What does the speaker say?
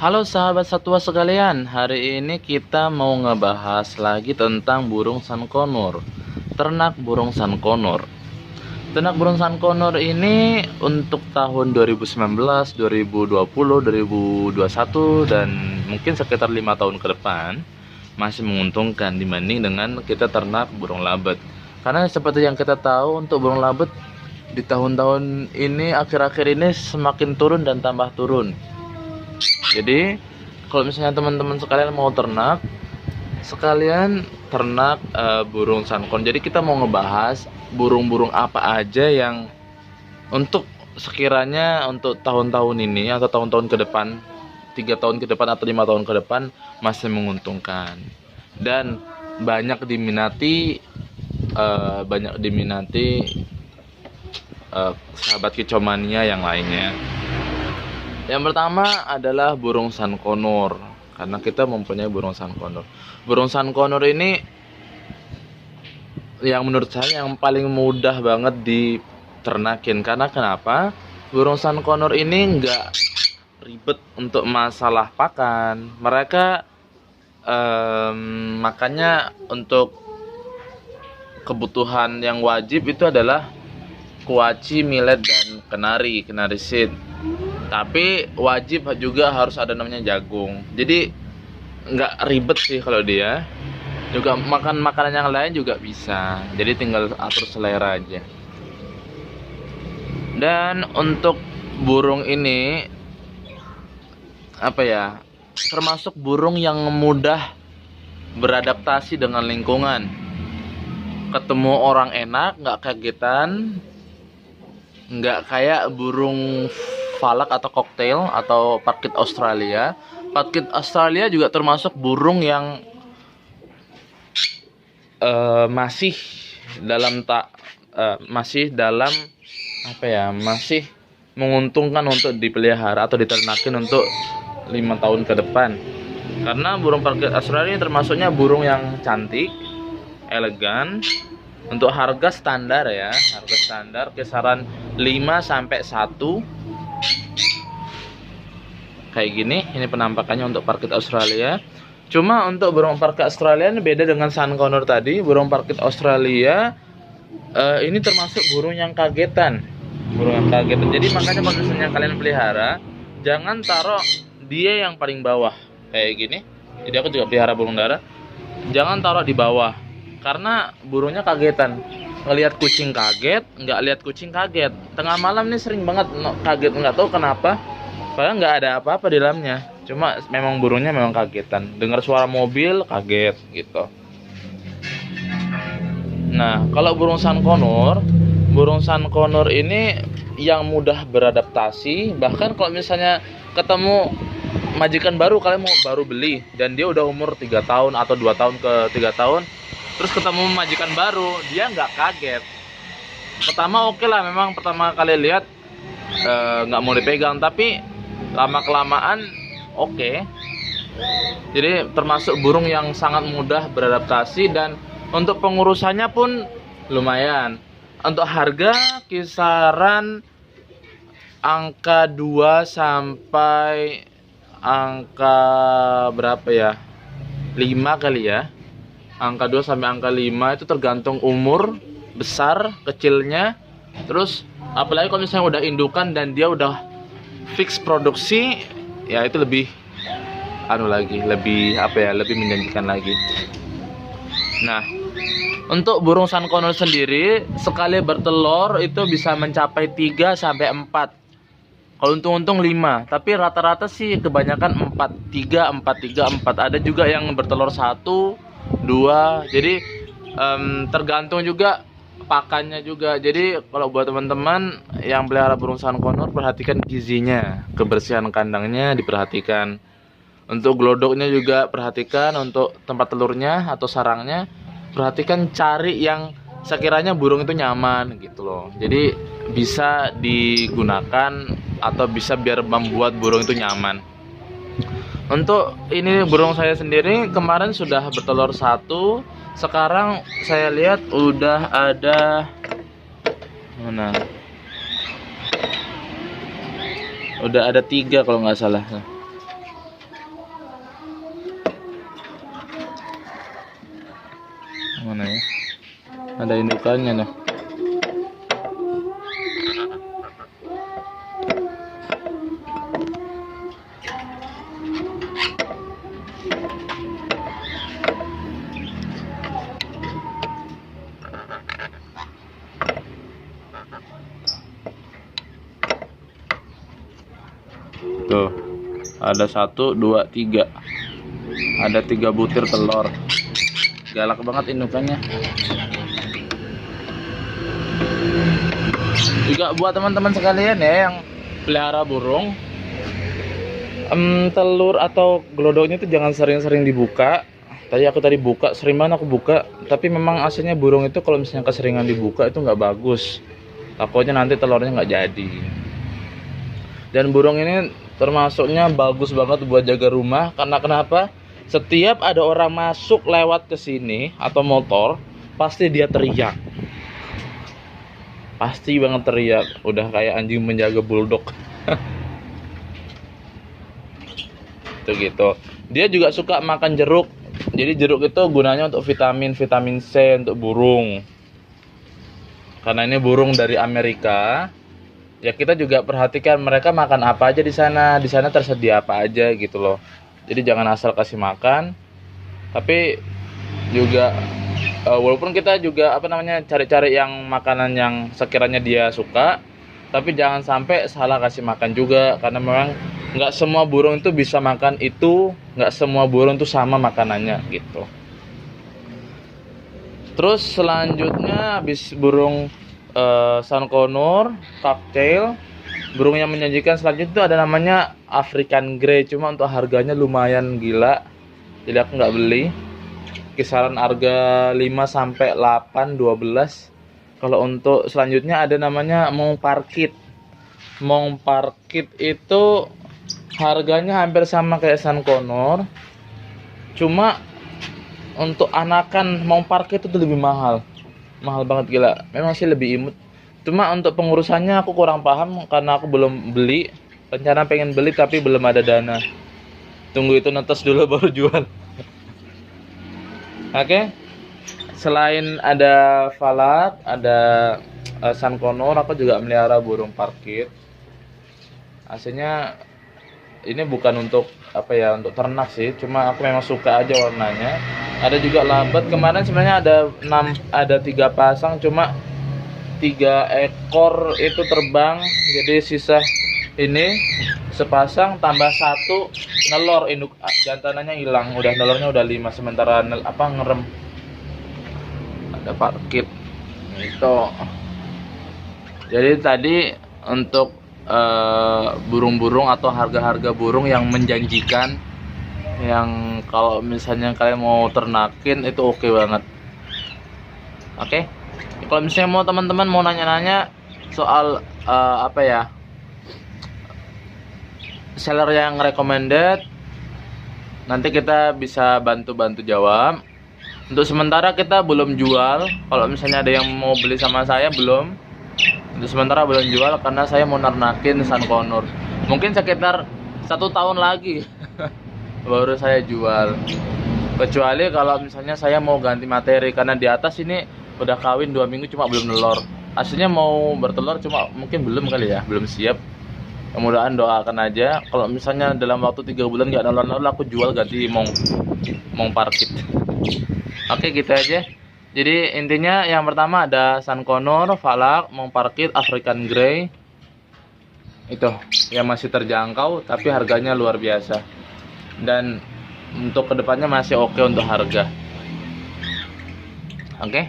Halo sahabat satwa sekalian, hari ini kita mau ngebahas lagi tentang burung sankonur. Ternak burung sankonur. Ternak burung sankonur ini untuk tahun 2019, 2020, 2021 dan mungkin sekitar 5 tahun ke depan masih menguntungkan dibanding dengan kita ternak burung labet. Karena seperti yang kita tahu, untuk burung labet di tahun-tahun ini, akhir-akhir ini semakin turun dan tambah turun. Jadi kalau misalnya teman-teman sekalian mau ternak, sekalian ternak burung sankon. Jadi kita mau ngebahas burung-burung apa aja yang untuk sekiranya untuk tahun-tahun ini atau tahun-tahun ke depan, 3 tahun ke depan atau 5 tahun ke depan masih menguntungkan dan banyak diminati, sahabat kicomania yang lainnya. Yang pertama adalah burung sankonur, karena kita mempunyai burung sankonur. Burung sankonur ini yang menurut saya yang paling mudah banget diternakin. Karena kenapa? Burung sankonur ini nggak ribet untuk masalah pakan. Mereka makannya untuk kebutuhan yang wajib itu adalah kuaci, millet, dan kenari seed. Tapi wajib juga harus ada namanya jagung. Jadi nggak ribet sih kalau dia. Juga makan makanan yang lain juga bisa. Jadi tinggal atur selera aja. Dan untuk burung ini termasuk burung yang mudah beradaptasi dengan lingkungan. Ketemu orang enak, nggak kagetan, nggak kayak burung falak atau koktail atau parkit Australia. Parkit Australia juga termasuk burung yang masih masih menguntungkan untuk dipelihara atau diternakin untuk 5 tahun ke depan. Karena burung parkit Australia ini termasuknya burung yang cantik, elegan. Untuk harga standar kisaran 5 sampai 1 kayak gini. Ini penampakannya untuk parkit Australia. Cuma untuk burung parkit Australia ini beda dengan sankonur tadi. Burung parkit Australia ini termasuk burung yang kagetan. Jadi makanya kalau misalnya kalian pelihara, jangan taruh dia yang paling bawah kayak gini. Jadi aku juga pelihara burung dara. Jangan taruh di bawah, karena burungnya kagetan. Ngelihat kucing kaget, nggak lihat kucing kaget. Tengah malam nih sering banget kaget, nggak tahu kenapa. Padahal nggak ada apa-apa di dalamnya. Cuma memang burungnya memang kagetan. Dengar suara mobil kaget gitu. Nah, kalau burung sankonur ini yang mudah beradaptasi. Bahkan kalau misalnya ketemu majikan baru, kalian mau baru beli dan dia udah umur 3 tahun atau 2 tahun ke 3 tahun, terus ketemu majikan baru, dia nggak kaget. Pertama oke lah, memang pertama kali lihat nggak mau dipegang, tapi lama kelamaan oke. Jadi termasuk burung yang sangat mudah beradaptasi dan untuk pengurusannya pun lumayan. Untuk harga kisaran angka 2 sampai angka berapa ya? 5 kali ya. Angka 2 sampai angka 5 itu tergantung umur, besar, kecilnya. Terus apalagi kalau misalnya udah indukan dan dia udah fix produksi, ya itu lebih lebih menjanjikan lagi. Nah, untuk burung sankonur sendiri sekali bertelur itu bisa mencapai 3 sampai 4. Kalau untung-untung 5, tapi rata-rata sih kebanyakan 4, 4. Ada juga yang bertelur 1, 2. Jadi tergantung juga pakannya juga. Jadi kalau buat teman-teman yang pelihara burung sankonur, perhatikan gizinya, kebersihan kandangnya diperhatikan. Untuk glodoknya juga perhatikan, untuk tempat telurnya atau sarangnya perhatikan, cari yang sekiranya burung itu nyaman gitu loh. Jadi bisa digunakan atau bisa biar membuat burung itu nyaman. Untuk ini burung saya sendiri kemarin sudah bertelur 1. Sekarang saya lihat udah ada udah ada 3 kalau nggak salah. Ada indukannya nih. Tuh, ada 1, 2, 3. Ada 3 butir telur. Galak banget indukannya. Juga buat teman-teman sekalian ya yang pelihara burung, telur atau gelodoknya itu jangan sering-sering dibuka. Tadi aku buka, sering banget aku buka. Tapi memang aslinya burung itu kalau misalnya keseringan dibuka itu nggak bagus. Takutnya nanti telurnya nggak jadi. Dan burung ini termasuknya bagus banget buat jaga rumah. Karena kenapa? Setiap ada orang masuk lewat ke sini atau motor, pasti dia teriak. Pasti banget teriak. Udah kayak anjing menjaga bulldog. Tuh gitu. Dia juga suka makan jeruk. Jadi jeruk itu gunanya untuk vitamin C untuk burung. Karena ini burung dari Amerika. Ya kita juga perhatikan mereka makan apa aja di sana. Di sana tersedia apa aja gitu loh. Jadi jangan asal kasih makan. Tapi juga walaupun kita juga cari-cari yang makanan yang sekiranya dia suka, tapi jangan sampai salah kasih makan juga. Karena memang nggak semua burung itu bisa makan itu, nggak semua burung itu sama makanannya gitu. Terus selanjutnya habis burung sunconur, cocktail, burung yang menjanjikan selanjutnya itu ada namanya African Grey. Cuma untuk harganya lumayan gila, jadi aku nggak beli. Kisaran harga 5 sampai 8, 12. Kalau untuk selanjutnya ada namanya Mong Parkit. Mong Parkit itu harganya hampir sama kayak sunconur. Cuma untuk anakan Mong Parkit itu lebih mahal. Mahal banget gila. Memang sih lebih imut. Cuma untuk pengurusannya aku kurang paham karena aku belum beli. Rencana pengen beli tapi belum ada dana. Tunggu itu netes dulu baru jual. Oke. Selain ada falak, ada sunconur, aku juga melihara burung parkit. Aslinya ini bukan untuk untuk ternak sih, cuma aku memang suka aja warnanya. Ada juga labat. Kemarin sebenarnya ada 3 pasang, cuma 3 ekor itu terbang. Jadi sisa ini sepasang tambah 1 nelor, induk jantanannya hilang. Udah nelornya udah 5 sementara ngerem. Ada parkit itu. Jadi tadi untuk burung-burung atau harga-harga burung yang menjanjikan, yang kalau misalnya kalian mau ternakin itu oke banget. Oke. Kalau misalnya mau teman-teman mau nanya-nanya soal seller yang recommended, nanti kita bisa bantu jawab. Untuk sementara kita belum jual. Kalau misalnya ada yang mau beli sama saya, belum. Untuk sementara belum jual karena saya mau nernakin sunconur. Mungkin sekitar 1 tahun lagi baru saya jual. Kecuali kalau misalnya saya mau ganti materi, karena di atas ini udah kawin 2 minggu cuma belum nelor. Aslinya mau bertelur cuma mungkin belum kali ya, belum siap. Mudah-mudahan doakan aja. Kalau misalnya dalam waktu 3 bulan nggak nelor-nelor, aku jual ganti mong parkit. Oke, gitu aja. Jadi intinya yang pertama ada sunconur, falak, mong parkit, African Grey. Itu yang masih terjangkau tapi harganya luar biasa. Dan untuk kedepannya masih oke untuk harga. Oke.